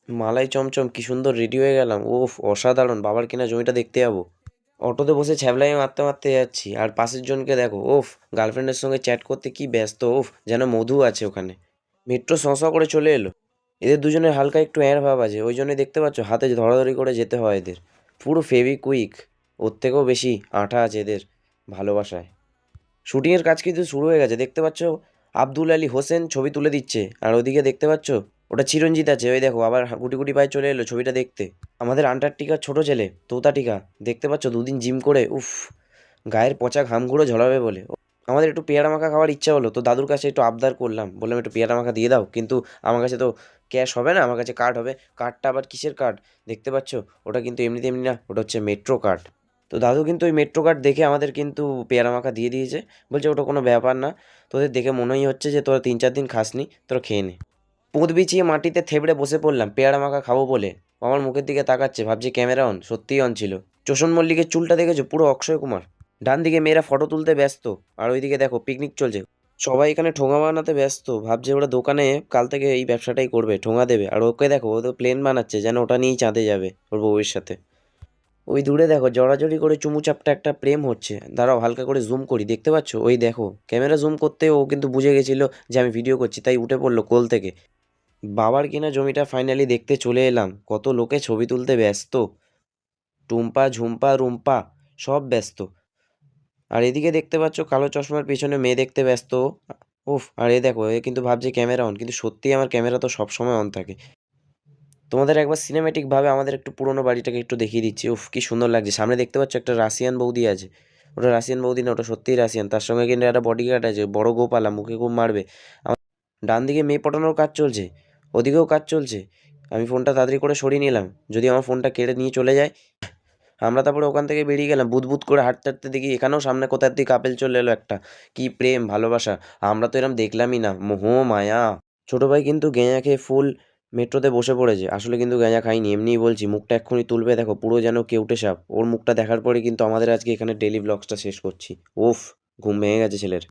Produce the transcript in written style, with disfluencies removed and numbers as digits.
মালাই চমচম কি সুন্দর রেডি হয়ে গেলাম, ওফ অসাধারণ! বাবার কেনা জমিটা দেখতে যাবো। অটোতে বসে ছ্যাবলাই মারতে মারতে যাচ্ছি, আর পাশের জনকে দেখো, ওফ গার্লফ্রেন্ডের সঙ্গে চ্যাট করতে কি ব্যস্ত, ওফ যেন মধু আছে ওখানে। মেট্রো শঁ শঁ করে চলে এলো। এদের দুজনের হালকা একটু এর ভাব আছে, ওই জন্যই দেখতে পাচ্ছ হাতে ধরাধরি করে যেতে হয় এদের। পুরো ফেভিকুইক, ওর থেকেও বেশি আঠা আছে এদের ভালোবাসায়। শুটিংয়ের কাজ কিন্তু শুরু হয়ে গেছে, দেখতে পাচ্ছ আব্দুল আলী হোসেন ছবি তুলে দিচ্ছে, আর ওদিকে দেখতে পাচ্ছ ওটা চিরঞ্জিত আছে, ওই দেখো আবার গুটি গুটি পায়ে চলে এলো ছবিটা দেখতে। আমাদের আন্টার্কটিকার ছোট ছেলে তোতা টিকা, দেখতে পাচ্ছ দুদিন জিম করে উফ গায়ের পচা ঘামগুলো ঝরাবে বলে আমাদের একটু পেয়ারা মাখা খাওয়ার ইচ্ছা হলো, তো দাদুর কাছে একটু আবদার করলাম, বললাম একটু পেয়ারা মাখা দিয়ে দাও, কিন্তু আমার কাছে তো ক্যাশ হবে না, আমার কাছে কার্ড হবে। কার্ডটা আবার কিসের কার্ড দেখতে পাচ্ছ, ওটা কিন্তু এমনিতে এমনি না, ওটা হচ্ছে মেট্রো কার্ড। তো দাদু কিন্তু ওই মেট্রো কার্ড দেখে আমাদের কিন্তু পেয়ারা মাখা দিয়ে দিয়েছে, বলছে ওটা কোনো ব্যাপার না, তোদের দেখে মনেই হচ্ছে যে তোরা 3-4 দিন খাসনি, তোরা খেয়ে নে। পোঁত বিছিয়ে মাটিতে থেবড়ে বসে পড়লাম পেয়ারা মাখা খাবো বলে। আমার মুখের দিকে তাকাচ্ছে, ভাবছি ক্যামেরা অন, সত্যিই অন ছিল। চোষণ মল্লিকের চুলটা দেখেছো, পুরো অক্ষয় কুমার। ডান দিকে মেয়েরা ফটো তুলতে ব্যস্ত, আর ওইদিকে দেখো পিকনিক চলছে। সবাই এখানে ঠোঙা বানাতে ব্যস্ত, ভাবছে ওরা দোকানে কাল থেকে এই ব্যবসাটাই করবে, ঠোঙা দেবে। আর ওকে দেখো, ও তো প্লেন বানাচ্ছে, যেন ওটা নিয়েই চাঁদে যাবে ওর বউয়ের সাথে। ওই দূরে দেখো জড়াজড়ি করে চুমুচাপটা একটা প্রেম হচ্ছে, দাঁড়াও হালকা করে জুম করি, দেখতে পাচ্ছ ওই দেখো। ক্যামেরা জুম করতে ও কিন্তু বুঝে গেছিল যে আমি ভিডিও করছি, তাই উঠে পড়লো কোল থেকে। বাবার কেনা জমিটা ফাইনালি দেখতে চলে এলাম, কত লোকে ছবি তুলতে ব্যস্ত, টুম্পা ঝুম্পা রুম্পা সব ব্যস্ত। আর এদিকে দেখতে পাচ্ছ কালো চশমার পেছনে মেয়ে দেখতে ব্যস্ত। উফ, আর এ দেখো এ কিন্তু ভাবছে ক্যামেরা অন, কিন্তু সত্যিই আমার ক্যামেরা তো সবসময় অন থাকে। তোমাদের একবার সিনেমেটিক ভাবে আমাদের একটু পুরোনো বাড়িটাকে একটু দেখিয়ে দিচ্ছি, উফ কি সুন্দর লাগছে। সামনে দেখতে পাচ্ছ একটা রাশিয়ান বৌদি আছে, ওটা রাশিয়ান বৌদি না, ওটা সত্যিই রাশিয়ান, তার সঙ্গে কিন্তু একটা বডিগার্ড আছে, বড় গোপালা, মুখে খুব মারবে। ডান দিকে মেয়ে পটানোর কাজ চলছে, ওদিকেও কাজ চলছে। আমি ফোনটা তাড়াতাড়ি করে সরিয়ে নিলাম, যদি আমার ফোনটা কেড়ে নিয়ে চলে যায়। আমরা তারপরে ওখান থেকে বেরিয়ে গেলাম, বুদবুদ করে হাঁটতে হাঁটতে দেখি এখানেও সামনে কোথার দিকে কাপেল চলে এলো একটা। কি প্রেম ভালোবাসা, আমরা তো এরম দেখলামই না, মোহ মায়া। ছোট ভাই কিন্তু গেঁজা খেয়ে ফুল মেট্রোতে বসে পড়েছে, আসলে কিন্তু গেঁজা খাইনি, এমনিই বলছি, মুখটা এক্ষুনি তুলবে দেখো, পুরো যেন কেউটে সাপ। ওর মুখটা দেখার পরে কিন্তু আমাদের আজকে এখানে ডেলি ব্লগসটা শেষ করছি। ওফ, ঘুম ভেঙে গেছে ছেলের।